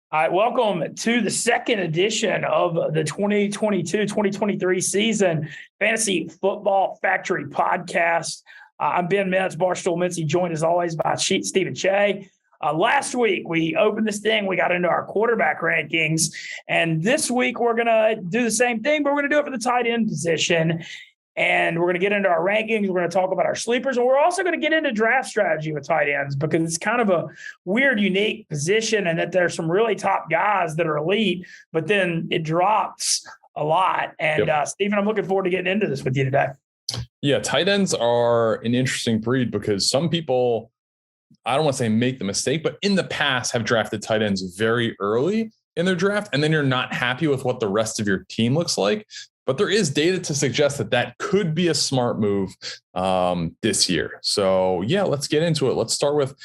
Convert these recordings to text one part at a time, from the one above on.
All right, welcome to the second edition of the 2022-2023 season Fantasy Football Factory podcast. I'm Ben Mintz, Barstool Mintzy, joined as always by Steven Cheah. Last week, we opened this thing. We got into our quarterback rankings. And this week, we're going to do the same thing, but we're going to do it for the tight end position. And we're going to get into our rankings. We're going to talk about our sleepers. And we're also going to get into draft strategy with tight ends because it's kind of a weird, unique position and that there's some really top guys that are elite, but then it drops a lot. And Steven, I'm looking forward to getting into this with you today. Yeah, tight ends are an interesting breed because some people, I don't want to say make the mistake, but in the past have drafted tight ends very early in their draft. And then you're not happy with what the rest of your team looks like. But there is data to suggest that that could be a smart move this year. So, yeah, let's get into it. Let's start with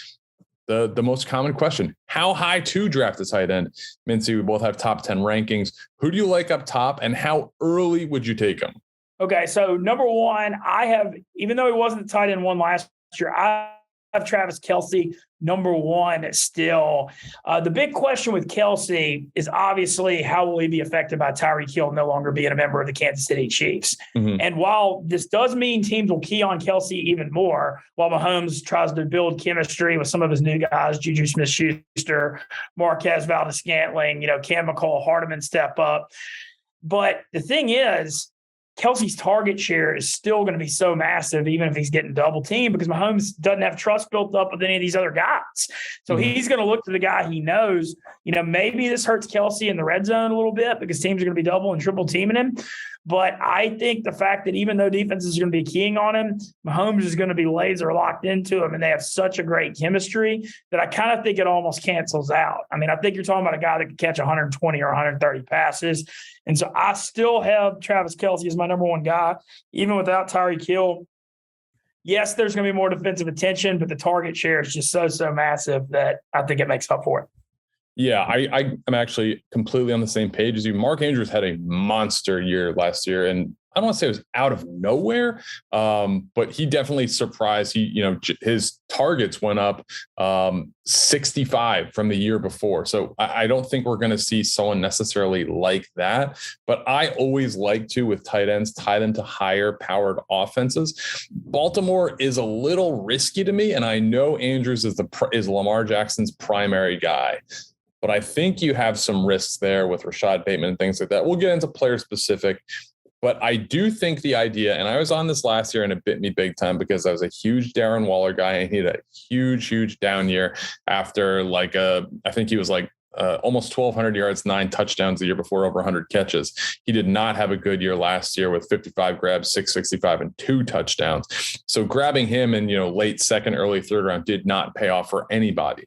the most common question. How high to draft a tight end? Mintzy, we both have top 10 rankings. Who do you like up top, and how early would you take him? Okay, so number one, I have, even though he wasn't the tight end one last year, I have Travis Kelce number one still. The big question with Kelce is obviously how will he be affected by Tyreek Hill no longer being a member of the Kansas City Chiefs? Mm-hmm. And while this does mean teams will key on Kelce even more, while Mahomes tries to build chemistry with some of his new guys, Juju Smith-Schuster, Marquez Valdes-Scantling, Cam McCall, Hardeman step up. But the thing is, Kelce's target share is still going to be so massive, even if he's getting double teamed, because Mahomes doesn't have trust built up with any of these other guys. So he's going to look to the guy he knows. Maybe this hurts Kelce in the red zone a little bit because teams are going to be double and triple teaming him. But I think the fact that even though defenses are going to be keying on him, Mahomes is going to be laser locked into him, and they have such a great chemistry that I kind of think it almost cancels out. I mean, I think you're talking about a guy that could catch 120 or 130 passes. And so I still have Travis Kelce as my number one guy, even without Tyreek Hill. Yes, there's going to be more defensive attention, but the target share is just so massive that I think it makes up for it. Yeah, I'm actually completely on the same page as you. Mark Andrews had a monster year last year, and I don't want to say it was out of nowhere, but he definitely surprised. His targets went up 65 from the year before. So I don't think we're going to see someone necessarily like that. But I always like to, with tight ends, tie them to higher powered offenses. Baltimore is a little risky to me, and I know Andrews is Lamar Jackson's primary guy. But I think you have some risks there with Rashad Bateman and things like that. We'll get into player specific. But I do think the idea, and I was on this last year and it bit me big time because I was a huge Darren Waller guy and he had a huge down year after I think he was almost 1,200 yards, 9 touchdowns the year before, over 100 catches. He did not have a good year last year with 55 grabs, 665 and 2 touchdowns. So grabbing him in, late second, early third round did not pay off for anybody.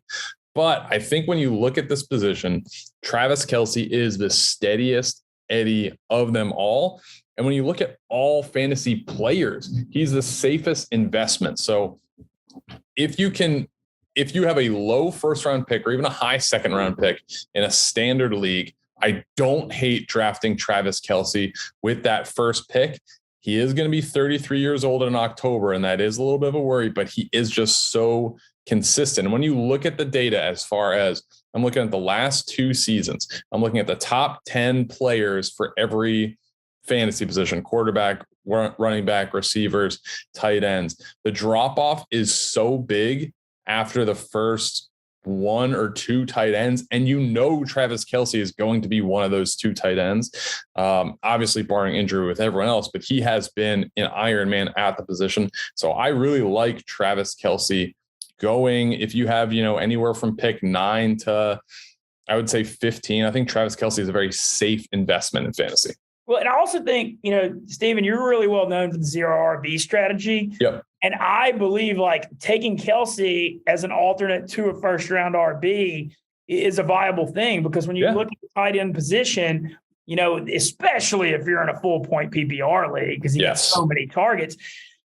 But I think when you look at this position, Travis Kelce is the steadiest Eddie of them all. And when you look at all fantasy players, he's the safest investment. So if you have a low first round pick or even a high second round pick in a standard league, I don't hate drafting Travis Kelce with that first pick. He is going to be 33 years old in October, and that is a little bit of a worry, but he is just so consistent. And when you look at the data, as far as I'm looking at the last 2 seasons, I'm looking at the top 10 players for every fantasy position: quarterback, running back, receivers, tight ends. The drop off is so big after the first 1 or 2 tight ends. And Travis Kelce is going to be one of those 2 tight ends, obviously barring injury with everyone else, but he has been an Iron Man at the position. So I really like Travis Kelce going. If you have, anywhere from pick 9 to, I would say 15, I think Travis Kelce is a very safe investment in fantasy. Well, and I also think, Steven, you're really well known for the zero RB strategy. Yep. And I believe taking Kelce as an alternate to a first round RB is a viable thing because when you look at the tight end position, especially if you're in a full point PPR league, because he gets so many targets.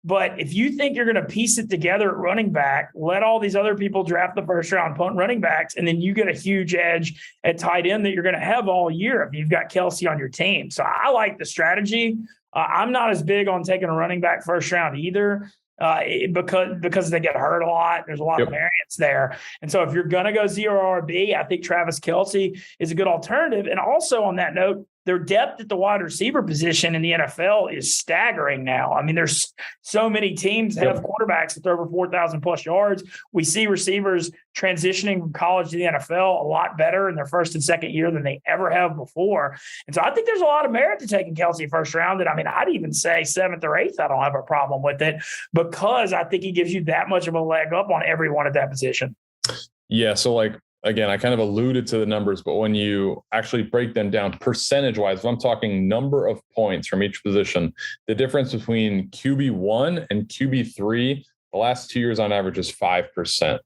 But if you think you're going to piece it together at running back, let all these other people draft the first round punt running backs, and then you get a huge edge at tight end that you're going to have all year if you've got Kelce on your team. So I like the strategy. I'm not as big on taking a running back first round either. because they get hurt a lot. There's a lot of variance there. And so if you're going to go zero RB, I think Travis Kelce is a good alternative. And also on that note, their depth at the wide receiver position in the NFL is staggering now. I mean, there's so many teams that have quarterbacks that throw over 4,000 plus yards. We see receivers transitioning from college to the NFL a lot better in their first and second year than they ever have before. And so I think there's a lot of merit to taking Kelce first round. And I mean, I'd even say seventh or eighth, I don't have a problem with it because I think he gives you that much of a leg up on everyone at that position. Yeah. So again, I kind of alluded to the numbers, but when you actually break them down percentage-wise, if I'm talking number of points from each position, the difference between QB1 and QB3, the last 2 years on average is 5%.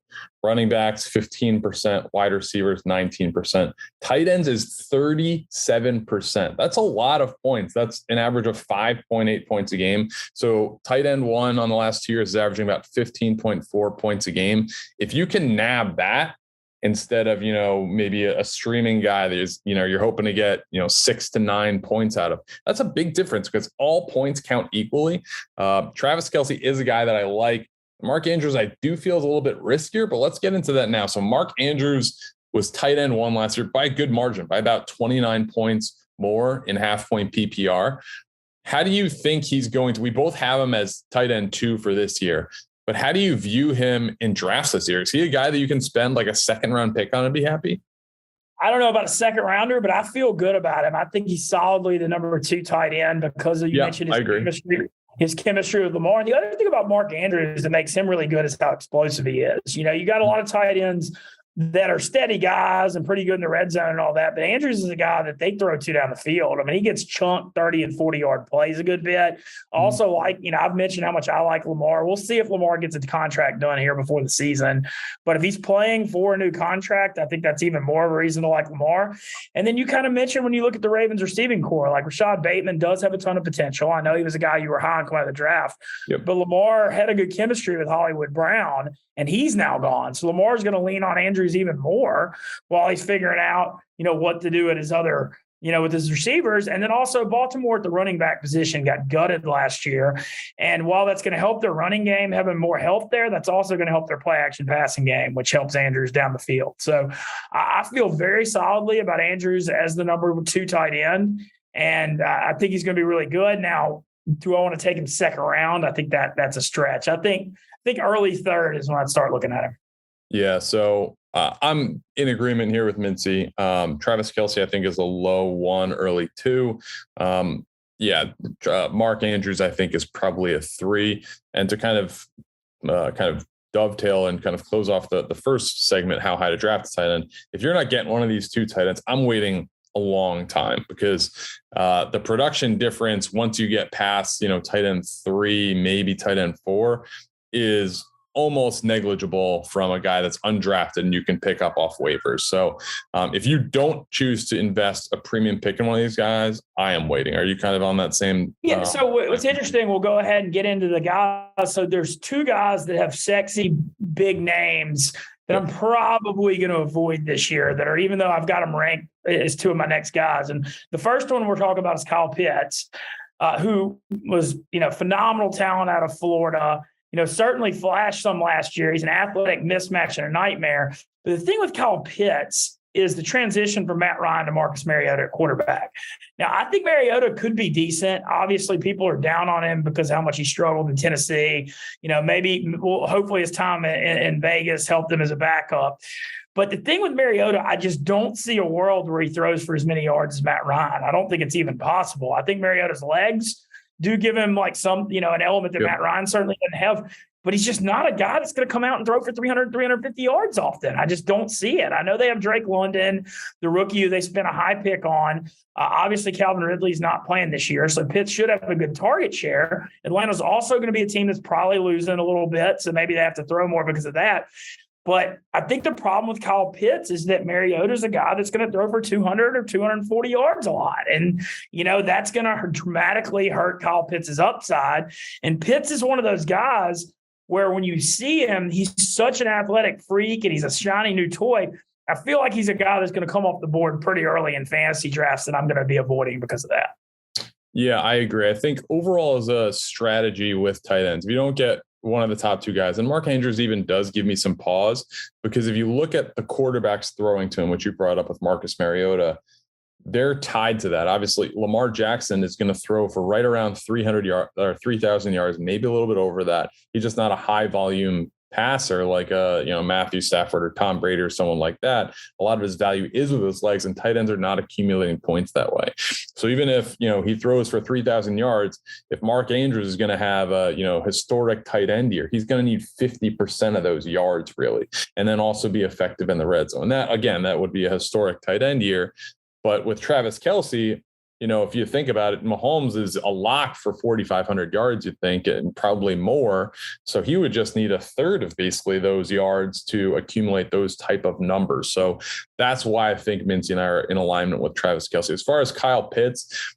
Running backs, 15%. Wide receivers, 19%. Tight ends is 37%. That's a lot of points. That's an average of 5.8 points a game. So tight end one on the last 2 years is averaging about 15.4 points a game. If you can nab that, instead of, maybe a streaming guy that is, you're hoping to get, 6 to 9 points out of. That's a big difference because all points count equally. Travis Kelce is a guy that I like. Mark Andrews, I do feel is a little bit riskier, but let's get into that now. So Mark Andrews was tight end one last year by a good margin, by about 29 points more in half point PPR. How do you think he's going to, we both have him as tight end 2 for this year. But how do you view him in drafts this year? Is he a guy that you can spend like a second round pick on and be happy? I don't know about a second rounder, but I feel good about him. I think he's solidly the number 2 tight end because you mentioned his chemistry with Lamar. And the other thing about Mark Andrews that makes him really good is how explosive he is. You got a lot of tight ends that are steady guys and pretty good in the red zone and all that. But Andrews is a guy that they throw to down the field. I mean, he gets chunked 30 and 40-yard plays a good bit. Also, I've mentioned how much I like Lamar. We'll see if Lamar gets a contract done here before the season. But if he's playing for a new contract, I think that's even more of a reason to like Lamar. And then you kind of mentioned when you look at the Ravens receiving core, like Rashad Bateman does have a ton of potential. I know he was a guy you were high on coming out of the draft. But Lamar had a good chemistry with Hollywood Brown, and he's now gone. So Lamar's going to lean on Andrews even more while he's figuring out, what to do at his other, with his receivers. And then also Baltimore at the running back position got gutted last year. And while that's going to help their running game, having more help there, that's also going to help their play action passing game, which helps Andrews down the field. So I feel very solidly about Andrews as the number 2 tight end. And I think he's going to be really good. Now, do I want to take him second round? I think that's a stretch. I think early third is when I'd start looking at him. Yeah. So I'm in agreement here with Mintzy. Travis Kelce, I think, is a low 1, early 2. Mark Andrews, I think, is probably a 3. And to kind of dovetail and kind of close off the first segment, how high to draft a tight end. If you're not getting one of these 2 tight ends, I'm waiting a long time because the production difference once you get past, tight end 3, maybe tight end 4 is almost negligible from a guy that's undrafted and you can pick up off waivers. So if you don't choose to invest a premium pick in one of these guys, I am waiting. Are you kind of on that same? Yeah. So what's interesting, we'll go ahead and get into the guys. So there's 2 guys that have sexy big names that I'm probably going to avoid this year that are, even though I've got them ranked as 2 of my next guys. And the first one we're talking about is Kyle Pitts, who was, phenomenal talent out of Florida. Certainly flashed some last year. He's an athletic mismatch and a nightmare. But the thing with Kyle Pitts is the transition from Matt Ryan to Marcus Mariota at quarterback. Now, I think Mariota could be decent. Obviously, people are down on him because of how much he struggled in Tennessee. Hopefully his time in Vegas helped him as a backup. But the thing with Mariota, I just don't see a world where he throws for as many yards as Matt Ryan. I don't think it's even possible. I think Mariota's legs do give him like some, an element that Matt Ryan certainly doesn't have, but he's just not a guy that's going to come out and throw for 300, 350 yards often. I just don't see it. I know they have Drake London, the rookie who they spent a high pick on. Obviously, Calvin Ridley's not playing this year, so Pitts should have a good target share. Atlanta's also going to be a team that's probably losing a little bit, so maybe they have to throw more because of that. But I think the problem with Kyle Pitts is that Mariota's a guy that's going to throw for 200 or 240 yards a lot. And, that's going to dramatically hurt Kyle Pitts' upside. And Pitts is one of those guys where when you see him, he's such an athletic freak and he's a shiny new toy. I feel like he's a guy that's going to come off the board pretty early in fantasy drafts that I'm going to be avoiding because of that. Yeah, I agree. I think overall as a strategy with tight ends, if you don't get one of the top two guys. And Mark Andrews even does give me some pause, because if you look at the quarterbacks throwing to him, which you brought up with Marcus Mariota, they're tied to that. Obviously, Lamar Jackson is going to throw for right around 300 yards or 3,000 yards, maybe a little bit over that. He's just not a high volume passer like Matthew Stafford or Tom Brady or someone like that. A lot of his value is with his legs, and tight ends are not accumulating points that way. So even if he throws for 3,000 yards, if Mark Andrews is going to have a historic tight end year, he's going to need 50% of those yards really, and then also be effective in the red zone. That would be a historic tight end year. But with Travis Kelce, if you think about it, Mahomes is a lock for 4,500 yards, you'd think, and probably more. So he would just need a third of basically those yards to accumulate those type of numbers. So that's why I think Mintzy and I are in alignment with Travis Kelce. As far as Kyle Pitts,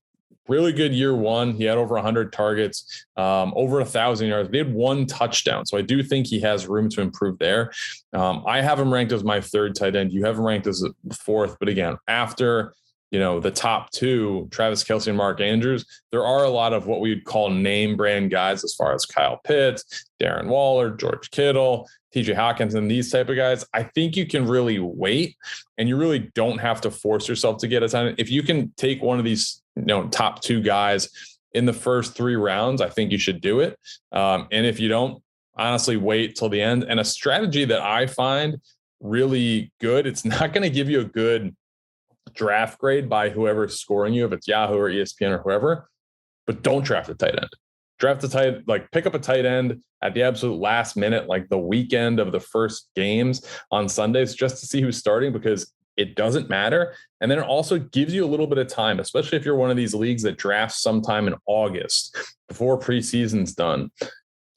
really good year one. He had over 100 targets, over 1,000 yards. They had one touchdown. So I do think he has room to improve there. I have him ranked as my third tight end. You have him ranked as fourth. But again, after the top two, Travis Kelce and Mark Andrews, there are a lot of what we'd call name brand guys as far as Kyle Pitts, Darren Waller, George Kittle, TJ Hawkinson, these type of guys. I think you can really wait, and you really don't have to force yourself to get a ton. If you can take one of these top two guys in the first 3 rounds, I think you should do it. And if you don't, honestly, wait till the end. And a strategy that I find really good, it's not going to give you a good draft grade by whoever's scoring you, if it's Yahoo or ESPN or whoever, but don't draft a tight end. Pick up a tight end at the absolute last minute, like the weekend of the first games on Sundays, just to see who's starting, because it doesn't matter. And then it also gives you a little bit of time, especially if you're one of these leagues that drafts sometime in August before preseason's done.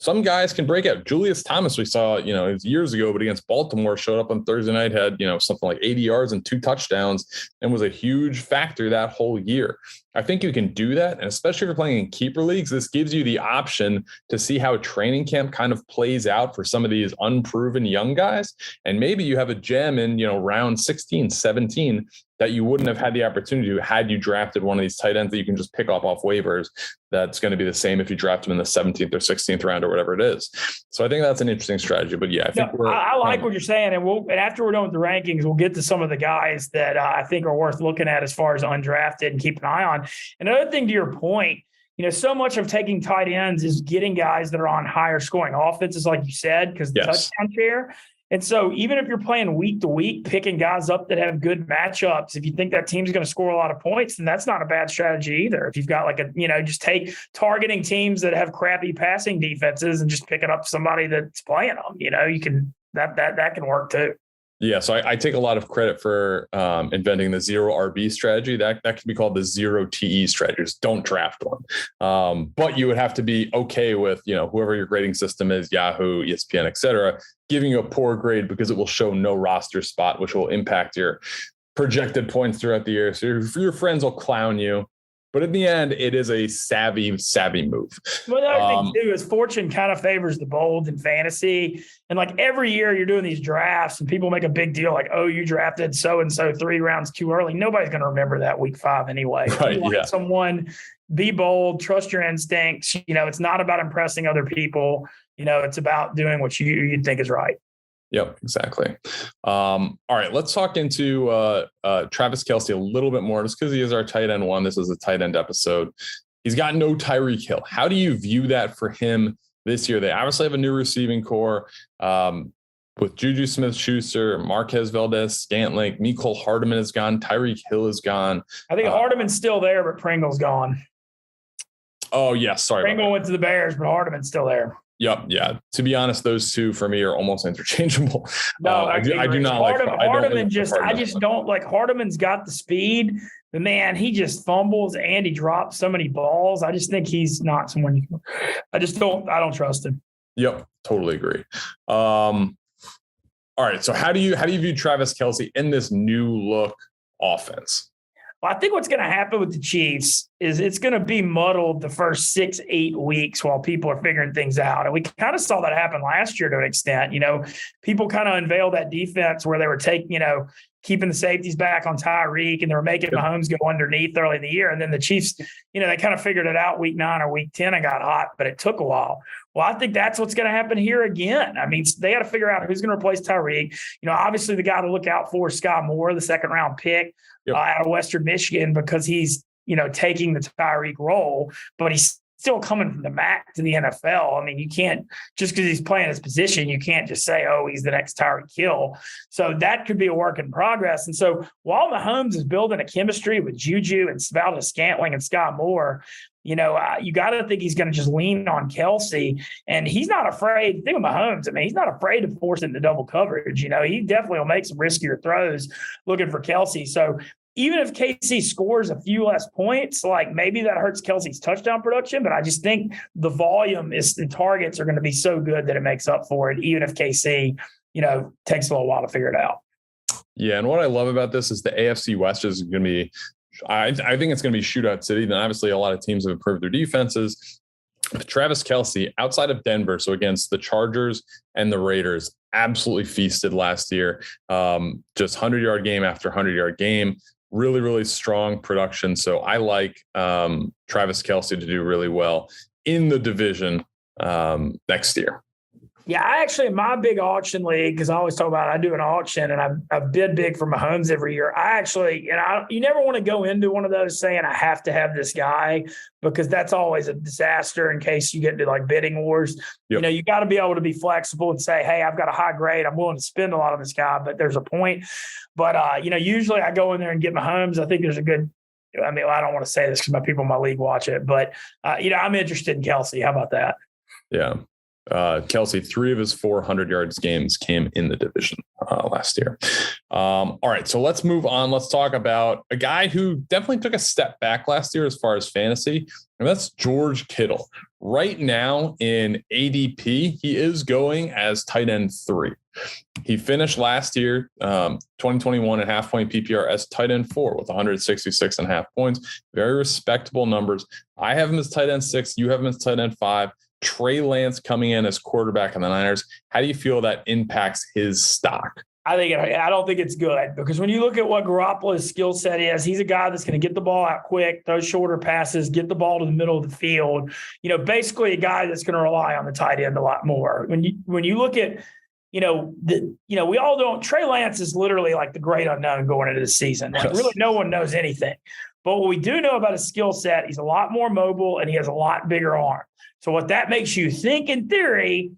Some guys can break out. Julius Thomas, we saw, it was years ago, but against Baltimore, showed up on Thursday night, had, something like 80 yards and 2 touchdowns, and was a huge factor that whole year. I think you can do that. And especially if you're playing in keeper leagues, this gives you the option to see how training camp kind of plays out for some of these unproven young guys. And maybe you have a gem in, round 16, 17 that you wouldn't have had the opportunity to had you drafted one of these tight ends that you can just pick up off waivers. That's going to be the same if you draft them in the 17th or 16th round or whatever it is. So I think that's an interesting strategy. But yeah, I like what you're saying. And after we're done with the rankings, we'll get to some of the guys that I think are worth looking at as far as undrafted and keep an eye on. Another thing to your point, so much of taking tight ends is getting guys that are on higher scoring offenses, like you said, because the touchdown share. And so even if you're playing week to week, picking guys up that have good matchups, if you think that team's going to score a lot of points, then that's not a bad strategy either. If you've got just take targeting teams that have crappy passing defenses and just picking up somebody that's playing them, you can, that can work too. Yeah, so I take a lot of credit for inventing the zero RB strategy. That can be called the zero TE strategy. Just don't draft one. But you would have to be okay with, whoever your grading system is, Yahoo, ESPN, et cetera, giving you a poor grade because it will show no roster spot, which will impact your projected points throughout the year. So your friends will clown you. But in the end, it is a savvy move. Well, the other thing, too, is fortune kind of favors the bold in fantasy. And every year you're doing these drafts and people make a big deal like, oh, you drafted so-and-so 3 rounds too early. Nobody's going to remember that week 5 anyway. Right, you want someone, be bold, trust your instincts. It's not about impressing other people. It's about doing what you think is right. Yep, exactly. All right, let's talk into Travis Kelce a little bit more, just because he is our tight end one. This is a tight end episode. He's got no Tyreek Hill. How do you view that for him this year? They obviously have a new receiving core with Juju Smith-Schuster, Marquez Valdez-Scantling, Mecole Hardman is gone. Tyreek Hill is gone. I think Hardman's still there, but Pringle's gone. Oh, yeah, sorry. Pringle went to the Bears, but Hardman's still there. Yep. Yeah. To be honest, those two for me are almost interchangeable. No, I do not Hardman. I just don't like Hardman's got the speed, but man, he just fumbles and he drops so many balls. I just think he's not someone you can. I don't trust him. Yep. Totally agree. All right. So how do you view Travis Kelce in this new look offense? Well, I think what's going to happen with the Chiefs is it's going to be muddled the first 6-8 weeks while people are figuring things out. And we kind of saw that happen last year to an extent. People kind of unveiled that defense where they were taking, keeping the safeties back on Tyreek, and they were making Mahomes go underneath early in the year. And then the Chiefs, they kind of figured it out week 9 or week 10 and got hot, but it took a while. Well, I think that's what's going to happen here again. I mean, they got to figure out who's going to replace Tyreek. Obviously the guy to look out for is Sky Moore, the second-round pick out of Western Michigan, because he's, taking the Tyreek role, but he's still coming from the MAC to the NFL. I mean, you can't, just because he's playing his position, you can't just say, oh, he's the next Tyreek Hill. So that could be a work in progress. And so while Mahomes is building a chemistry with Juju and Valdez-Scantling and Sky Moore, you got to think he's going to just lean on Kelce. And he's not afraid. Think of Mahomes. I mean, he's not afraid to force into double coverage. He definitely will make some riskier throws looking for Kelce. So even if KC scores a few less points, like maybe that hurts Kelce's touchdown production, but I just think the volume the targets are going to be so good that it makes up for it, even if KC, takes a little while to figure it out. Yeah. And what I love about this is the AFC West is going to be, I think it's going to be shootout city. Then obviously a lot of teams have improved their defenses. But Travis Kelce outside of Denver, so against the Chargers and the Raiders, absolutely feasted last year. Just 100-yard game after 100-yard game. Really, really strong production. So I like Travis Kelce to do really well in the division next year. Yeah, I actually, in my big auction league, because I always talk about I do an auction and I bid big for Mahomes every year. You never want to go into one of those saying I have to have this guy, because that's always a disaster in case you get into like bidding wars. Yep. You got to be able to be flexible and say, hey, I've got a high grade. I'm willing to spend a lot on this guy, but there's a point. But, usually I go in there and get Mahomes. I think there's a good, I don't want to say this because my people in my league watch it, but, I'm interested in Kelce. How about that? Yeah. Kelce, 3 of his 400 yards games came in the division last year. All right, so let's move on. Let's talk about a guy who definitely took a step back last year as far as fantasy, and that's George Kittle. Right now in ADP, he is going as tight end 3. He finished last year, 2021 at half point PPR as tight end 4 with 166.5 points. Very respectable numbers. I have him as tight end 6. You have him as tight end 5. Trey Lance coming in as quarterback in the Niners. How do you feel that impacts his stock? I don't think it's good, because when you look at what Garoppolo's skill set is, he's a guy that's going to get the ball out quick, throw shorter passes, get the ball to the middle of the field. Basically a guy that's going to rely on the tight end a lot more. When you look at, we all don't. Trey Lance is literally like the great unknown going into the season. Like really, no one knows anything. But what we do know about his skill set, he's a lot more mobile and he has a lot bigger arm. So what that makes you think in theory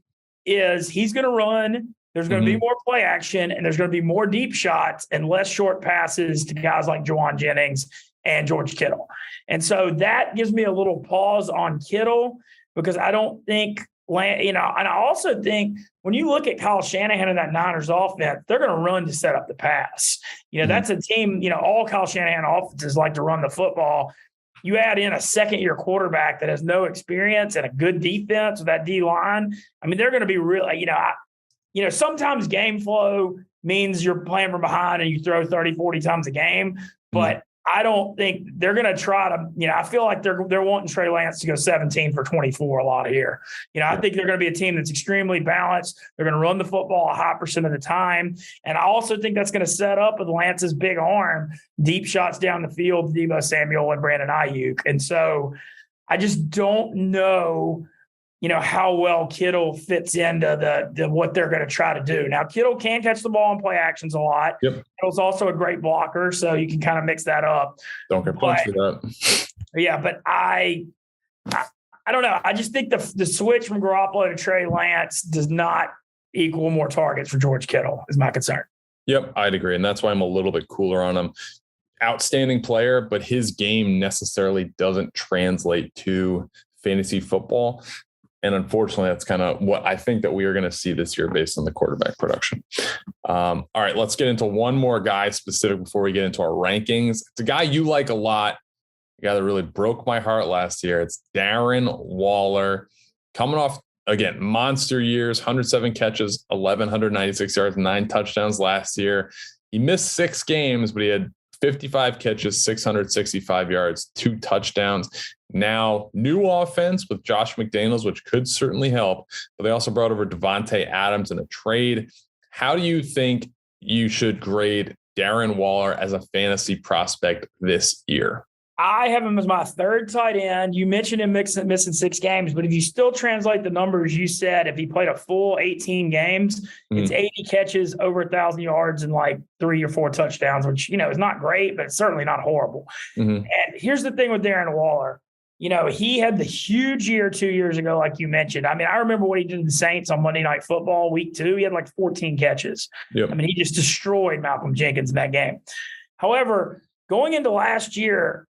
is he's going to run, there's going to be more play action, and there's going to be more deep shots and less short passes to guys like Juwan Jennings and George Kittle. And so that gives me a little pause on Kittle, because I don't think, and I also think when you look at Kyle Shanahan and that Niners offense, they're going to run to set up the pass. That's a team, all Kyle Shanahan offenses like to run the football. You add in a second-year quarterback that has no experience and a good defense with that D-line. They're going to be really, sometimes game flow means you're playing from behind and you throw 30, 40 times a game. But I don't think they're going to try to, I feel like they're wanting Trey Lance to go 17 for 24 a lot here. I think they're going to be a team that's extremely balanced. They're going to run the football a high percent of the time. And I also think that's going to set up with Lance's big arm, deep shots down the field, Deebo Samuel and Brandon Ayuk. And so I just don't know, how well Kittle fits into the what they're going to try to do. Now, Kittle can catch the ball and play actions a lot. Yep. Kittle's also a great blocker, so you can kind of mix that up. Don't get punched for that. Yeah, but I don't know. I just think the switch from Garoppolo to Trey Lance does not equal more targets for George Kittle, is my concern. Yep, I'd agree. And that's why I'm a little bit cooler on him. Outstanding player, but his game necessarily doesn't translate to fantasy football. And unfortunately, that's kind of what I think that we are going to see this year based on the quarterback production. All right, let's get into one more guy specific before we get into our rankings. It's a guy you like a lot, a guy that really broke my heart last year. It's Darren Waller, coming off, again, monster years, 107 catches, 1,196 yards, 9 touchdowns last year. He missed 6 games, but he had 55 catches, 665 yards, 2 touchdowns. Now, new offense with Josh McDaniels, which could certainly help, but they also brought over Devontae Adams in a trade. How do you think you should grade Darren Waller as a fantasy prospect this year? I have him as my third tight end. You mentioned him missing 6 games, but if you still translate the numbers you said, if he played a full 18 games, it's 80 catches, over 1,000 yards, and like 3 or 4 touchdowns, which, is not great, but it's certainly not horrible. And here's the thing with Darren Waller. He had the huge year 2 years ago, like you mentioned. I mean, I remember what he did to the Saints on Monday Night Football, week 2. He had like 14 catches. Yep. I mean, he just destroyed Malcolm Jenkins in that game. However, going into last year,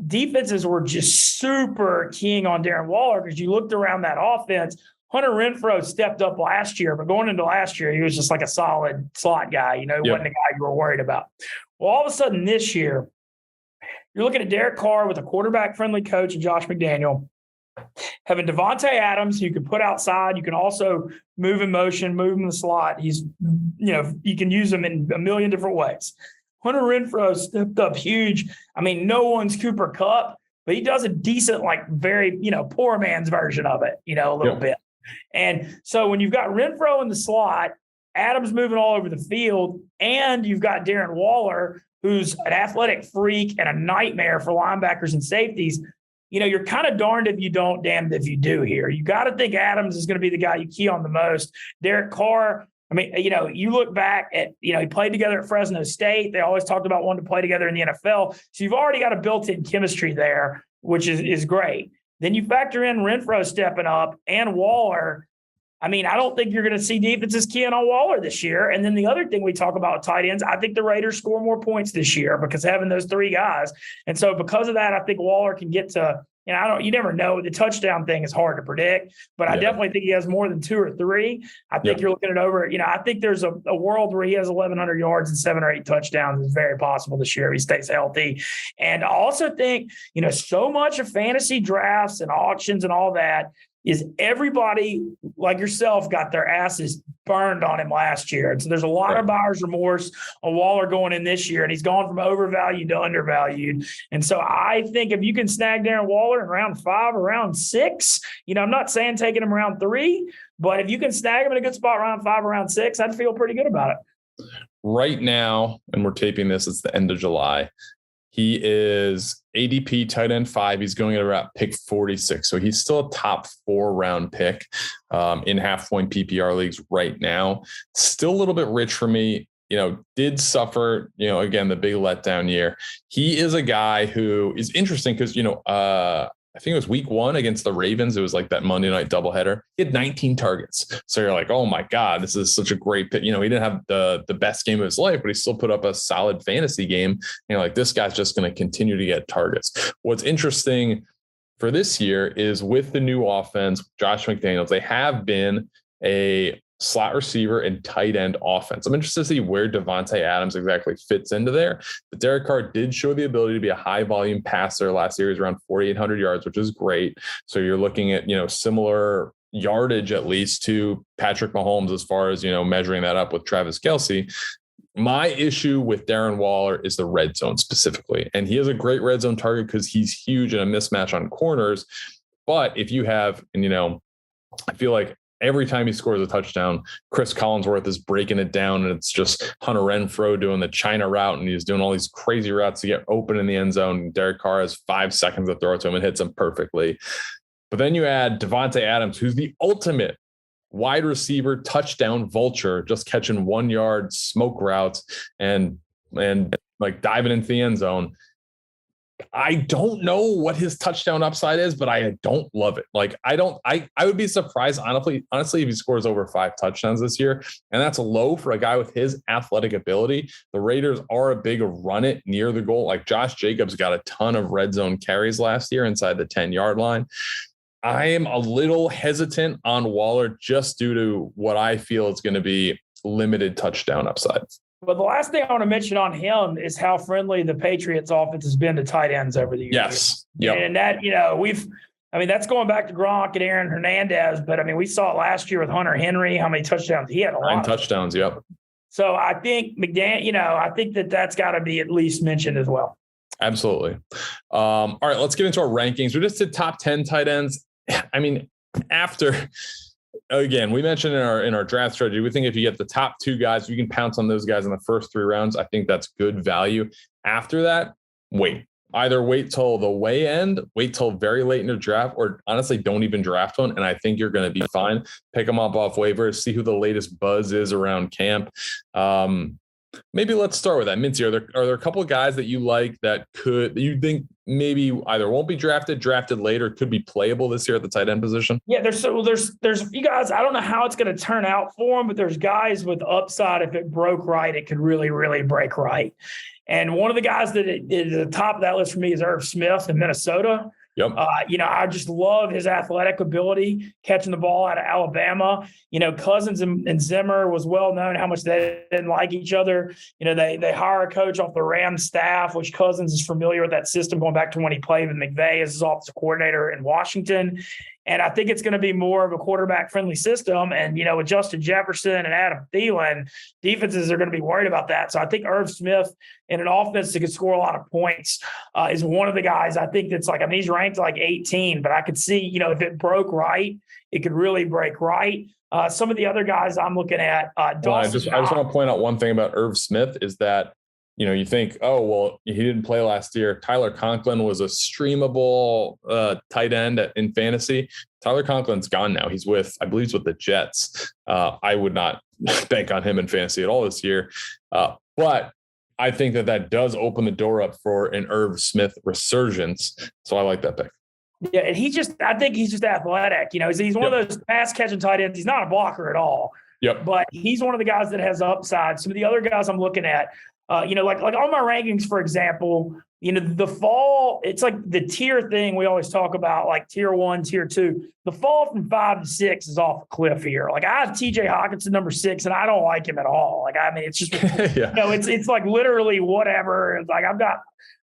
defenses were just super keying on Darren Waller because you looked around that offense. Hunter Renfrow stepped up last year, but going into last year, he was just like a solid slot guy. He wasn't a guy you were worried about. Well, all of a sudden this year, you're looking at Derek Carr with a quarterback-friendly coach and Josh McDaniel, having Devontae Adams, who you can put outside. You can also move in motion, move him in the slot. He's, you can use him in a million different ways. Hunter Renfrow stepped up huge. I mean, no one's Cooper Kupp, but he does a decent, very, poor man's version of it, a little bit. And so when you've got Renfrow in the slot, Adams moving all over the field, and you've got Darren Waller, who's an athletic freak and a nightmare for linebackers and safeties, you're kind of darned if you don't, damned if you do here. You got to think Adams is going to be the guy you key on the most. Derek Carr, I mean, you look back at, he played together at Fresno State. They always talked about wanting to play together in the NFL. So you've already got a built-in chemistry there, which is great. Then you factor in Renfrow stepping up and Waller. I mean, I don't think you're going to see defenses keying on Waller this year. And then the other thing we talk about tight ends, I think the Raiders score more points this year because having those 3 guys. And so because of that, I think Waller can get to, you never know. The touchdown thing is hard to predict, but I definitely think he has more than 2 or 3. I think you're looking at over, I think there's a world where he has 1,100 yards and 7 or 8 touchdowns is very possible this year if he stays healthy. And I also think, so much of fantasy drafts and auctions and all that is everybody like yourself got their asses burned on him last year. And so there's a lot of buyer's remorse on Waller going in this year, and he's gone from overvalued to undervalued. And so I think if you can snag Darren Waller in round 5 or round 6, I'm not saying taking him around 3, but if you can snag him in a good spot round 5 or round 6, I'd feel pretty good about it. Right now, and we're taping this, it's the end of July. He is ADP tight end 5. He's going at around pick 46. So he's still a top 4 round pick in half point PPR leagues right now. Still a little bit rich for me. Did suffer, again, the big letdown year. He is a guy who is interesting because, I think it was week 1 against the Ravens. It was like that Monday night doubleheader. He had 19 targets. So you're like, oh my God, this is such a great pick. He didn't have the best game of his life, but he still put up a solid fantasy game. And you're like, this guy's just going to continue to get targets. What's interesting for this year is with the new offense, Josh McDaniels, they have been a slot receiver and tight end offense. I'm interested to see where Devontae Adams exactly fits into there. But Derek Carr did show the ability to be a high volume passer last year. He was around 4,800 yards, which is great. So you're looking at, similar yardage at least to Patrick Mahomes as far as, measuring that up with Travis Kelce. My issue with Darren Waller is the red zone specifically. And he is a great red zone target because he's huge and a mismatch on corners. But if you have, I feel like every time he scores a touchdown, Chris Collinsworth is breaking it down, and it's just Hunter Renfrow doing the China route, and he's doing all these crazy routes to get open in the end zone. Derek Carr has 5 seconds to throw it to him and hits him perfectly. But then you add Devontae Adams, who's the ultimate wide receiver touchdown vulture, just catching 1 yard smoke routes and like diving into the end zone. I don't know what his touchdown upside is, but I don't love it. Like, I would be surprised, honestly, if he scores over 5 touchdowns this year. And that's low for a guy with his athletic ability. The Raiders are a big run it near the goal. Like Josh Jacobs got a ton of red zone carries last year inside the 10-yard line. I am a little hesitant on Waller just due to what I feel is going to be limited touchdown upside. But the last thing I want to mention on him is how friendly the Patriots offense has been to tight ends over the years. Yes. Yep. And that, that's going back to Gronk and Aaron Hernandez. But we saw it last year with Hunter Henry, how many touchdowns he had. 9 touchdowns. Yep. So I think I think that's got to be at least mentioned as well. Absolutely. All right, let's get into our rankings. We just did top 10 tight ends. After again, we mentioned in our draft strategy, we think if you get the top two guys, you can pounce on those guys in the first 3 rounds. I think that's good value. After that, either wait till the way end, wait till very late in the draft, or honestly, don't even draft one. And I think you're going to be fine. Pick them up off waivers, see who the latest buzz is around camp. Maybe let's start with that. Mintzy, are there a couple of guys that you like that you think maybe either won't be drafted later, could be playable this year at the tight end position? Yeah, there's a few guys. I don't know how it's going to turn out for them, but there's guys with upside. If it broke right, it could really, really break right. And one of the guys that is at the top of that list for me is Irv Smith in Minnesota. Yep. I just love his athletic ability, catching the ball out of Alabama. Cousins and Zimmer was well known how much they didn't like each other. They hire a coach off the Rams staff, which Cousins is familiar with that system going back to when he played with McVay as his offensive coordinator in Washington. And I think it's going to be more of a quarterback-friendly system. And, with Justin Jefferson and Adam Thielen, defenses are going to be worried about that. So I think Irv Smith in an offense that could score a lot of points is one of the guys I think that's he's ranked like 18, but I could see, if it broke right, it could really break right. Some of the other guys I'm looking at, I just want to point out one thing about Irv Smith is that, you think, oh, well, he didn't play last year. Tyler Conklin was a streamable tight end in fantasy. Tyler Conklin's gone now. I believe he's with the Jets. I would not bank on him in fantasy at all this year. But I think that does open the door up for an Irv Smith resurgence. So I like that pick. Yeah, and I think he's just athletic. He's one of those pass catching tight ends. He's not a blocker at all. Yep. But he's one of the guys that has upside. Some of the other guys I'm looking at, like on my rankings, for example, the fall, it's like the tier thing we always talk about, like tier 1, tier 2. The fall from 5 to 6 is off a cliff here. Like I have TJ Hawkinson number 6, and I don't like him at all. It's just, yeah. It's like literally whatever. It's like I'm not.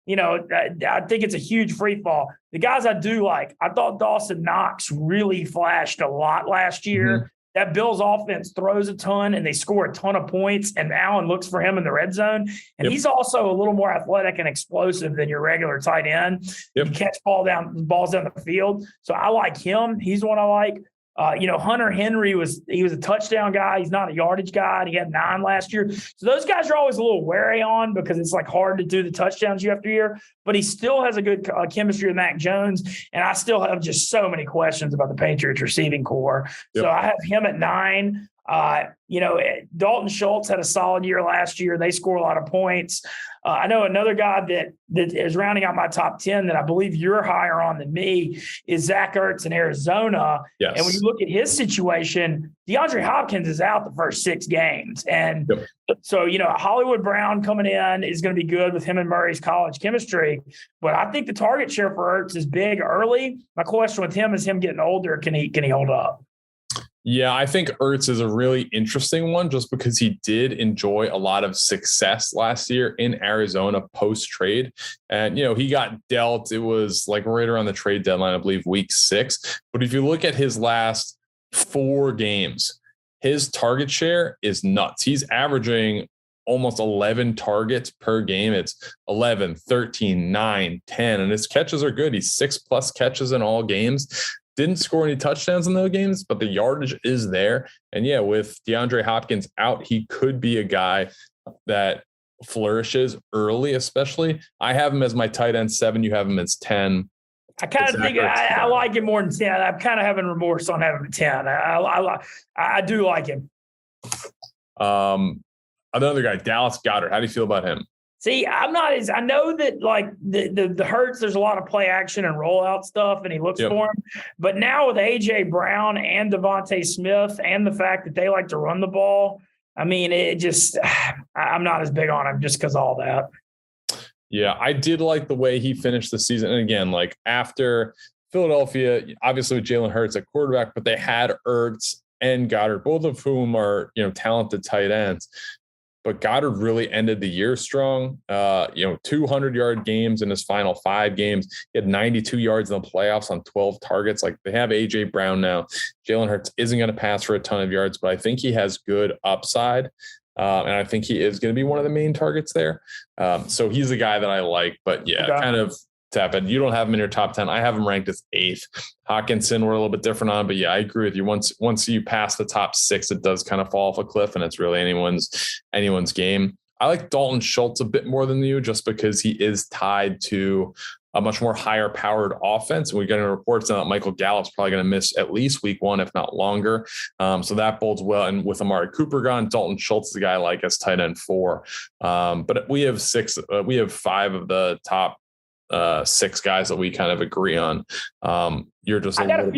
I think it's a huge free fall. The guys I do like, I thought Dawson Knox really flashed a lot last year. Mm-hmm. That Bills offense throws a ton and they score a ton of points, and Allen looks for him in the red zone. And he's also a little more athletic and explosive than your regular tight end. Yep. He catch balls down the field. So I like him. He's the one I like. Hunter Henry was a touchdown guy. He's not a yardage guy. And he had 9 last year. So those guys are always a little wary on because it's like hard to do the touchdowns year after year. But he still has a good chemistry with Mac Jones. And I still have just so many questions about the Patriots receiving core. Yep. So I have him at 9. Dalton Schultz had a solid year last year. They score a lot of points. I know another guy that is rounding out my top 10 that I believe you're higher on than me is Zach Ertz in Arizona. Yes. And when you look at his situation, DeAndre Hopkins is out the first 6 games. And so, Hollywood Brown coming in is going to be good with him and Murray's college chemistry. But I think the target share for Ertz is big early. My question with him is him getting older. Can he hold up? Yeah, I think Ertz is a really interesting one just because he did enjoy a lot of success last year in Arizona post-trade. And, he got dealt. It was like right around the trade deadline, I believe, week 6. But if you look at his last 4 games, his target share is nuts. He's averaging almost 11 targets per game. It's 11, 13, 9, 10, and his catches are good. He's 6+ catches in all games. Didn't score any touchdowns in those games, but the yardage is there. And with DeAndre Hopkins out, he could be a guy that flourishes early, especially. I have him as my tight end 7. You have him as 10. I kind of think I like him more than 10. I'm kind of having remorse on having him 10. I do like him. Another guy, Dallas Goedert. How do you feel about him? See, I know that like the Hurts, there's a lot of play action and rollout stuff, and he looks for him. But now with A.J. Brown and Devontae Smith and the fact that they like to run the ball, I'm not as big on him just because of all that. Yeah, I did like the way he finished the season. And again, like after Philadelphia, obviously with Jalen Hurts at quarterback, but they had Ertz and Goddard, both of whom are, talented tight ends. But Goddard really ended the year strong. 200-yard games in his final 5 games. He had 92 yards in the playoffs on 12 targets. Like they have A.J. Brown now. Jalen Hurts isn't going to pass for a ton of yards, but I think he has good upside. And I think he is going to be one of the main targets there. So he's the guy that I like. But kind of tepid. You don't have him in your top 10. I have him ranked as 8th. Hawkinson, we're a little bit different on, but yeah, I agree with you. Once you pass the top 6, it does kind of fall off a cliff, and it's really anyone's game. I like Dalton Schultz a bit more than you, just because he is tied to a much more higher powered offense. And we're getting reports now that Michael Gallup's probably going to miss at least week 1, if not longer. So that bodes well. And with Amari Cooper gone, Dalton Schultz is the guy I like as tight end 4. But we have 5 of the top 6 guys that we kind of agree on. You're just, I got a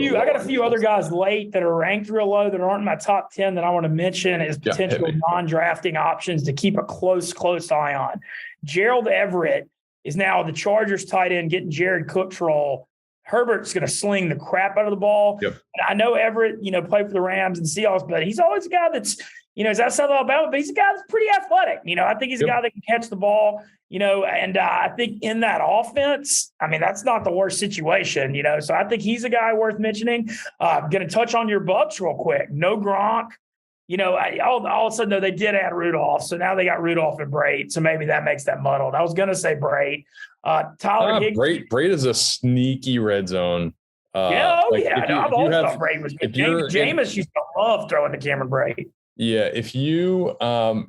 few other guys late that are ranked real low that aren't in my top 10 that I want to mention as potential non-drafting options to keep a close eye on. Gerald Everett is now the Chargers tight end getting Jared Cook's role. Herbert's going to sling the crap out of the ball. Yep. And I know Everett, played for the Rams and Seahawks, but he's always a guy that's, he's outside of Alabama, but he's a guy that's pretty athletic. I think he's a guy that can catch the ball, and I think in that offense, that's not the worst situation, so I think he's a guy worth mentioning. I'm going to touch on your Bucs real quick. No Gronk. All of a sudden, though, they did add Rudolph. So now they got Rudolph and Braid. So maybe that makes that muddled. I was going to say Braid. Tyler Higbee. Braid is a sneaky red zone. I've always thought Braid was good. Jameis used to love throwing to Cameron Braid. Yeah, if you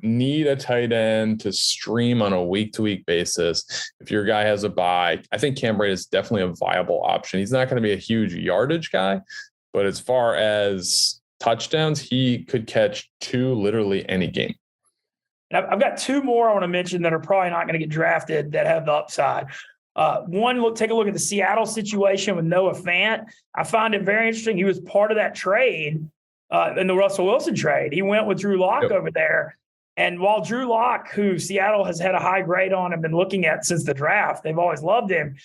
need a tight end to stream on a week-to-week basis, if your guy has a bye, I think Cam Braid is definitely a viable option. He's not going to be a huge yardage guy, but as far as touchdowns, he could catch 2 literally any game. I've got 2 more I want to mention that are probably not going to get drafted that have the upside. One, take a look at the Seattle situation with Noah Fant. I find it very interesting. He was part of that trade in the Russell Wilson trade. He went with Drew Lock over there. And while Drew Lock, who Seattle has had a high grade on and been looking at since the draft, they've always loved him.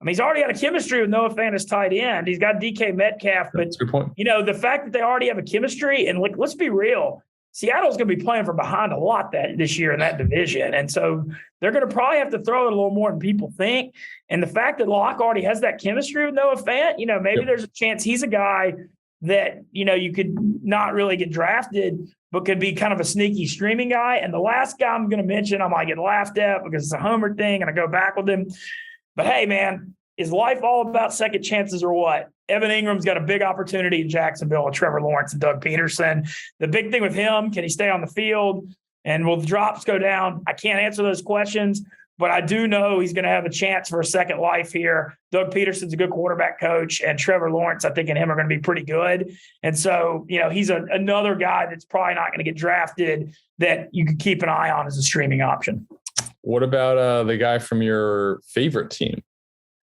He's already got a chemistry with Noah Fant as tight end. He's got DK Metcalf. But, that's a good point. The fact that they already have a chemistry, and let's be real, Seattle's going to be playing from behind a lot this year in that division. And so they're going to probably have to throw it a little more than people think. And the fact that Locke already has that chemistry with Noah Fant, maybe there's a chance he's a guy that, you could not really get drafted, but could be kind of a sneaky streaming guy. And the last guy I'm going to mention, I might get laughed at because it's a homer thing and I go back with him. But hey, man, is life all about second chances or what? Evan Ingram's got a big opportunity in Jacksonville with Trevor Lawrence and Doug Peterson. The big thing with him, can he stay on the field? And will the drops go down? I can't answer those questions, but I do know he's going to have a chance for a second life here. Doug Peterson's a good quarterback coach, and Trevor Lawrence, I think, and him are going to be pretty good. And so, he's another guy that's probably not going to get drafted that you could keep an eye on as a streaming option. What about the guy from your favorite team?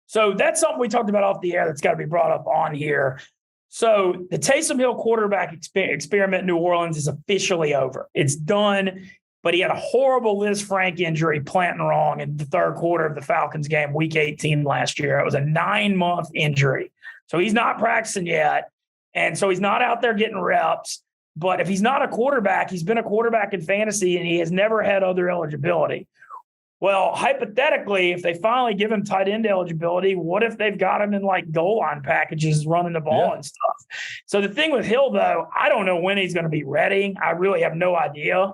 So that's something we talked about off the air that's got to be brought up on here. So the Taysom Hill quarterback experiment in New Orleans is officially over. It's done, but he had a horrible Liz Frank injury planting wrong in the third quarter of the Falcons game, week 18 last year. It was a 9-month injury. So he's not practicing yet. And so he's not out there getting reps. But if he's not a quarterback, he's been a quarterback in fantasy and he has never had other eligibility. Well, hypothetically, if they finally give him tight end eligibility, what if they've got him in goal line packages running the ball and stuff? So the thing with Hill, though, I don't know when he's going to be ready. I really have no idea.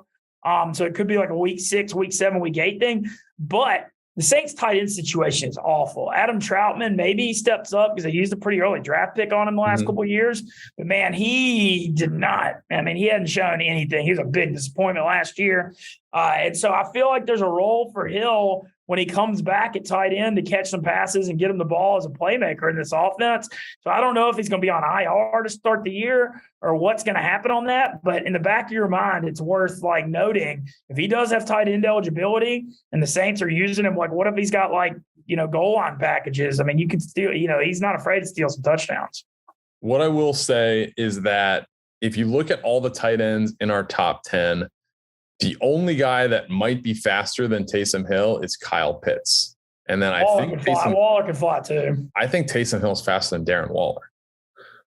So it could be like a week 6, week 7, week 8 thing. But the Saints tight end situation is awful. Adam Troutman, maybe he steps up because they used a pretty early draft pick on him the last couple of years. But, man, he did not. He hadn't shown anything. He was a big disappointment last year. And so I feel like there's a role for Hill when he comes back at tight end to catch some passes and get him the ball as a playmaker in this offense. So I don't know if he's going to be on IR to start the year or what's going to happen on that. But in the back of your mind, it's worth noting if he does have tight end eligibility and the Saints are using him, what if he's got goal line packages? You could steal, he's not afraid to steal some touchdowns. What I will say is that if you look at all the tight ends in our top 10, the only guy that might be faster than Taysom Hill is Kyle Pitts. And then Waller can fly too. I think Taysom Hill's faster than Darren Waller.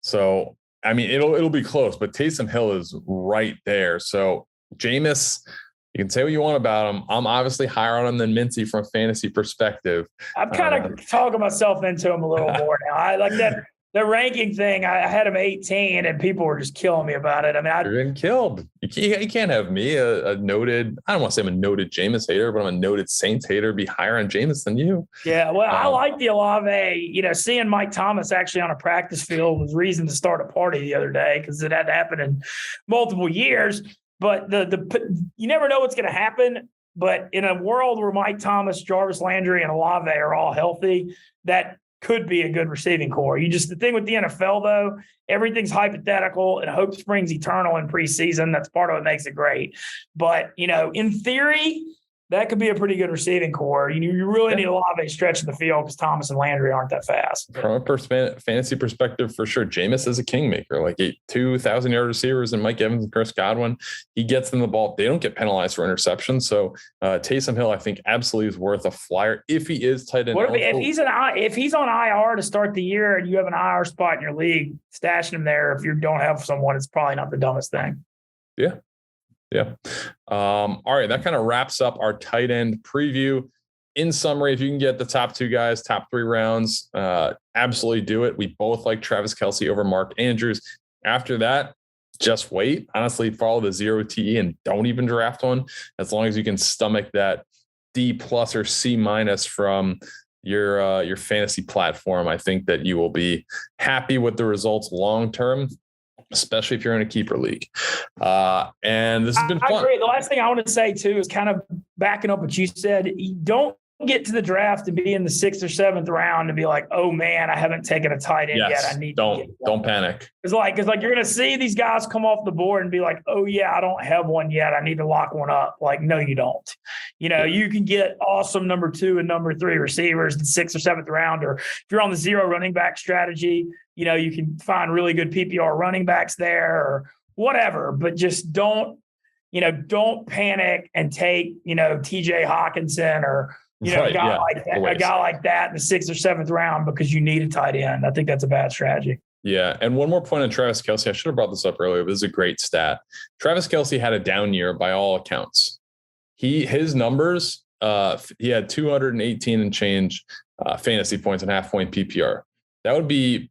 So, it'll be close, but Taysom Hill is right there. So Jameis, you can say what you want about him. I'm obviously higher on him than Mintzy from a fantasy perspective. I'm kind of talking myself into him a little more now. I like that. the ranking thing, I had him 18 and people were just killing me about it. I mean, you're getting killed. You can't have me, a noted, I don't want to say I'm a noted Jameis hater, but I'm a noted Saints hater, be higher on Jameis than you. Yeah, well, I like the Olave. Seeing Mike Thomas actually on a practice field was reason to start a party the other day because it had happened in multiple years. But you never know what's going to happen. But in a world where Mike Thomas, Jarvis Landry, and Olave are all healthy, that could be a good receiving core. The thing with the NFL, though, everything's hypothetical and hope springs eternal in preseason. That's part of what makes it great. But, in theory, that could be a pretty good receiving core. You really need a lot of a stretch in the field because Thomas and Landry aren't that fast. From a fantasy perspective, for sure, Jameis is a kingmaker. Like 2,000-yard receivers and Mike Evans and Chris Godwin, he gets them the ball. They don't get penalized for interceptions. So Taysom Hill, I think, absolutely is worth a flyer if he is tight end. If he's on IR to start the year and you have an IR spot in your league, stashing him there if you don't have someone, it's probably not the dumbest thing. Yeah. Yeah. All right. That kind of wraps up our tight end preview. In summary, if you can get the top two guys, top 3 rounds, absolutely do it. We both like Travis Kelce over Mark Andrews. After that, just wait. Honestly, follow the 0 TE and don't even draft one. As long as you can stomach that D+ or C- from your fantasy platform, I think that you will be happy with the results long-term, especially if you're in a keeper league. And this has been fun. I agree. The last thing I want to say, too, is kind of backing up what you said. You don't get to the draft and be in the 6th or 7th round and be like, oh, man, I haven't taken a tight end yet. I need to get one. Don't panic. It's like you're going to see these guys come off the board and be like, oh, yeah, I don't have one yet. I need to lock one up. Like, no, you don't. You can get awesome number 2 and number 3 receivers in the 6th or 7th round. Or if you're on the 0 running back strategy, you can find really good PPR running backs there or whatever, but just don't panic and take, TJ Hawkinson or, a guy like that in the 6th or 7th round because you need a tight end. I think that's a bad strategy. Yeah. And one more point on Travis Kelce. I should have brought this up earlier, but this is a great stat. Travis Kelce had a down year by all accounts. His numbers, he had 218 and change fantasy points and half-point PPR. That would be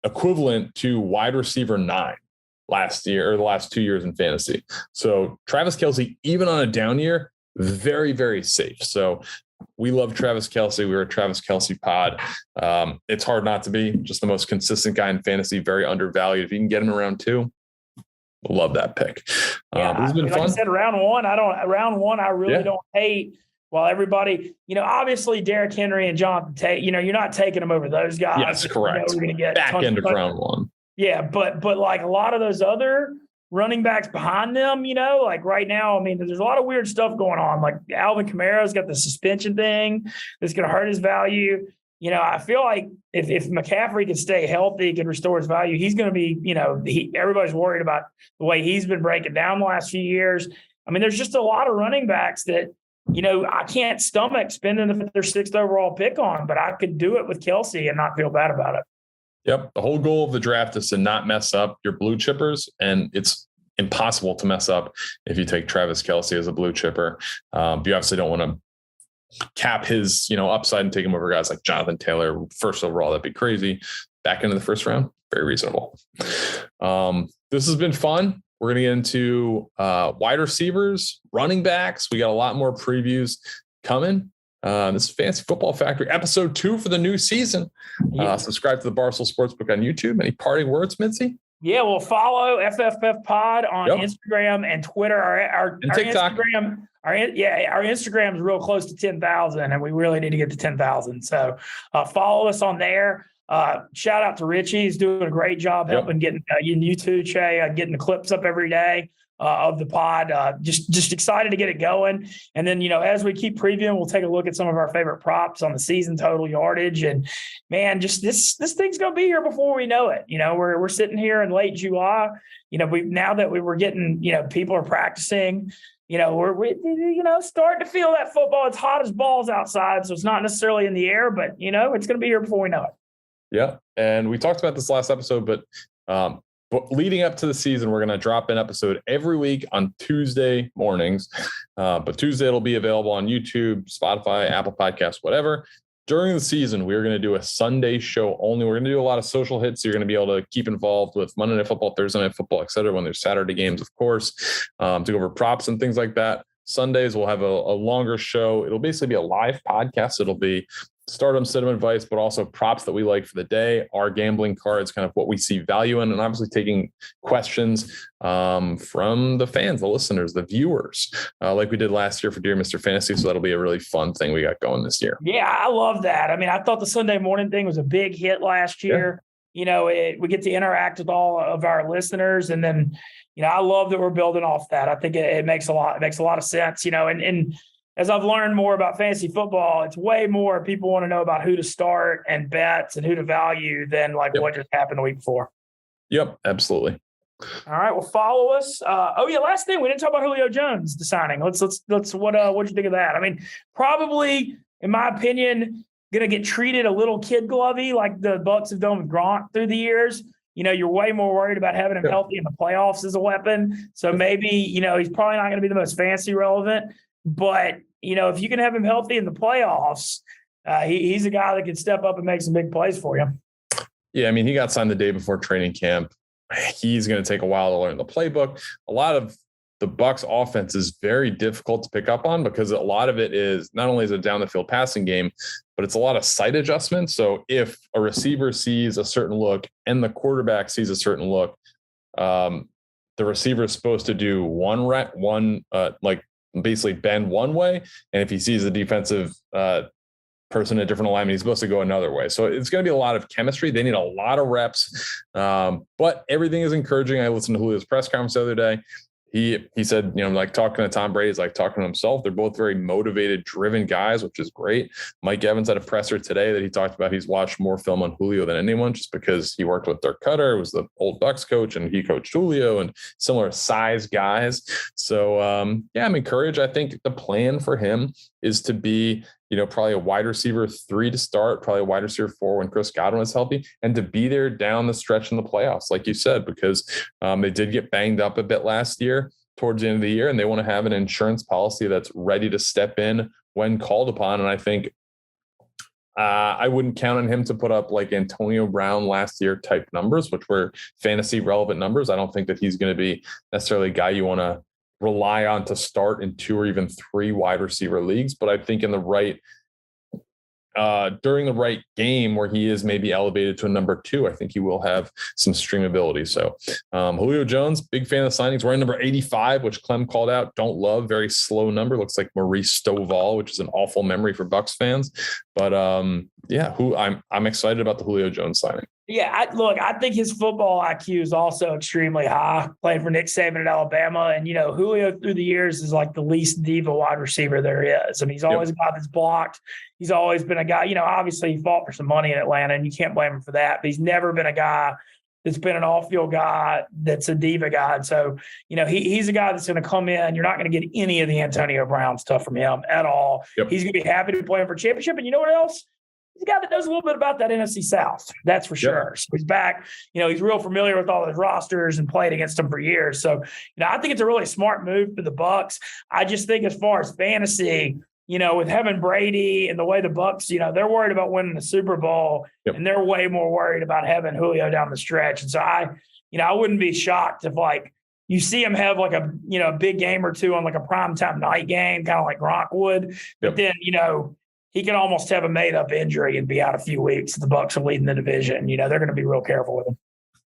equivalent to wide receiver 9 last year or the last 2 years in fantasy. So Travis Kelce, even on a down year, very, very safe. So we love Travis Kelce. We're a Travis Kelce pod. It's hard not to be just the most consistent guy in fantasy, very undervalued. If you can get him in round 2, love that pick. This has been fun. Like I said, round one, I really don't hate. While everybody, obviously Derrick Henry and Jonathan Tate, you're not taking them over those guys. Yes, correct. We're going to get back end of round 1. Yeah, but like a lot of those other running backs behind them, like right now, I mean, there's a lot of weird stuff going on. Like Alvin Kamara's got the suspension thing that's going to hurt his value. I feel like if McCaffrey can stay healthy, can restore his value, he's going to be, everybody's worried about the way he's been breaking down the last few years. I mean, there's just a lot of running backs that, I can't stomach spending their 6th overall pick on, but I could do it with Kelce and not feel bad about it. Yep. The whole goal of the draft is to not mess up your blue chippers, and it's impossible to mess up if you take Travis Kelce as a blue chipper. You obviously don't want to cap his, upside and take him over guys like Jonathan Taylor, 1st overall. That'd be crazy. Back into the 1st round, very reasonable. This has been fun. We're going to get into wide receivers, running backs. We got a lot more previews coming. This is Fantasy Football Factory, episode 2 for the new season. Subscribe to the Barstool Sportsbook on YouTube. Any parting words, Mintzy? Yeah, well, follow FFF Pod on Instagram and Twitter. Our TikTok. Our Instagram is real close to 10,000, and we really need to get to 10,000. So follow us on there. Shout out to Richie. He's doing a great job helping getting you too, Che, getting the clips up every day of the pod. Just excited to get it going. And then, as we keep previewing, we'll take a look at some of our favorite props on the season total yardage. And man, just this thing's going to be here before we know it. We're sitting here in late July. Now that we were getting, people are practicing. We're starting to feel that football. It's hot as balls outside, so it's not necessarily in the air, but it's going to be here before we know it. Yeah, and we talked about this last episode, but leading up to the season, we're going to drop an episode every week on Tuesday mornings. But Tuesday it'll be available on YouTube, Spotify, Apple Podcasts, whatever. during the season, we're going to do a Sunday show only. We're going to do a lot of social hits. So you're going to be able to keep involved with Monday Night Football, Thursday Night Football, et cetera, when there's Saturday games, of course, to go over props and things like that. Sundays, we'll have a longer show. It'll basically be a live podcast. It'll be stardom, stidham advice, but also props that we like for the day, our gambling cards, kind of what we see value in, and obviously taking questions from the fans, the listeners, the viewers, like we did last year for Dear Mr. Fantasy. So that'll be a really fun thing we got going this year. Yeah, I love that. I mean, I thought the Sunday morning thing was a big hit last year. Yeah. You know, we get to interact with all of our listeners, and then, you know, I love that we're building off that. I think it makes a lot of sense, you know, and as I've learned more about fantasy football, it's way more people want to know about who to start and bets and who to value than like what just happened the week before. Yep, absolutely. All right, well, follow us. Last thing, we didn't talk about Julio Jones, the signing. Let's what'd you think of that? I mean, probably, in my opinion, going to get treated a little kid glovey like the Bucs have done with Gronk through the years. You know, you're way more worried about having him healthy in the playoffs as a weapon. So maybe, you know, he's probably not going to be the most fantasy relevant. But, you know, if you can have him healthy in the playoffs, he's a guy that can step up and make some big plays for you. Yeah, I mean, he got signed the day before training camp. He's going to take a while to learn the playbook. A lot of the Bucs offense is very difficult to pick up on because a lot of it is not only is it down the field passing game, but it's a lot of sight adjustments. So if a receiver sees a certain look and the quarterback sees a certain look, the receiver is supposed to do basically bend one way. And if he sees the defensive person in a different alignment, he's supposed to go another way. So it's going to be a lot of chemistry. They need a lot of reps, but everything is encouraging. I listened to Julio's press conference the other day. He said, you know, like talking to Tom Brady is like talking to himself. They're both very motivated, driven guys, which is great. Mike Evans had a presser today that he talked about. He's watched more film on Julio than anyone just because he worked with Dirk Cutter, was the old Bucs coach, and he coached Julio and similar size guys. So, I'm encouraged. I think the plan for him is to be, you know, probably a wide receiver 3 to start, probably a wide receiver 4 when Chris Godwin is healthy, and to be there down the stretch in the playoffs, like you said, because they did get banged up a bit last year towards the end of the year, and they want to have an insurance policy that's ready to step in when called upon. And I think I wouldn't count on him to put up like Antonio Brown last year type numbers, which were fantasy relevant numbers. I don't think that he's going to be necessarily a guy you want to rely on to start in 2 or even 3 wide receiver leagues. But I think in the right, during the right game where he is maybe elevated to a number 2, I think he will have some streamability. So Julio Jones, big fan of the signings. We're in number 85, which Clem called out. Don't love, very slow number. Looks like Maurice Stovall, which is an awful memory for Bucs fans. But I'm excited about the Julio Jones signing. Yeah, I think his football IQ is also extremely high, playing for Nick Saban at Alabama. And, you know, Julio through the years is like the least diva wide receiver there is. I mean, he's always a guy that's blocked. He's always been a guy, you know, obviously he fought for some money in Atlanta, and you can't blame him for that. But he's never been a guy that's been an off-field guy that's a diva guy. And so, you know, he's a guy that's going to come in. You're not going to get any of the Antonio Brown stuff from him at all. Yep. He's going to be happy to play for a championship. And you know what else? He's a guy that knows a little bit about that NFC South. That's for sure. Yep. So he's back. You know, he's real familiar with all those rosters and played against them for years. So, you know, I think it's a really smart move for the Bucs. I just think as far as fantasy, you know, with having Brady and the way the Bucs, you know, they're worried about winning the Super Bowl, and they're way more worried about having Julio down the stretch. And so I wouldn't be shocked if like you see him have like a, you know, a big game or two on like a primetime night game, kind of like Gronk would. But then, you know, he can almost have a made-up injury and be out a few weeks. The Bucs are leading the division. You know, they're going to be real careful with him.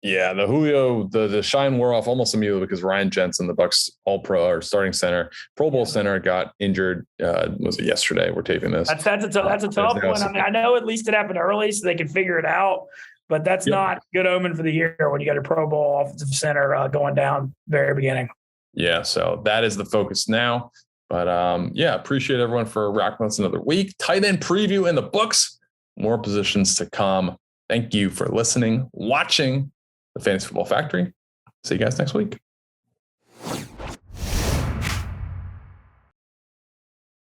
Yeah, the Julio, the shine wore off almost immediately because Ryan Jensen, the Bucs All-Pro or starting center, Pro Bowl center, got injured. Was it yesterday? We're taping this. That's a tough one. I mean, I know at least it happened early, so they can figure it out. But that's not good omen for the year when you got a Pro Bowl offensive center going down very beginning. Yeah, so that is the focus now. But appreciate everyone for rocking us another week. Tight end preview in the books. More positions to come. Thank you for listening, watching the Fantasy Football Factory. See you guys next week.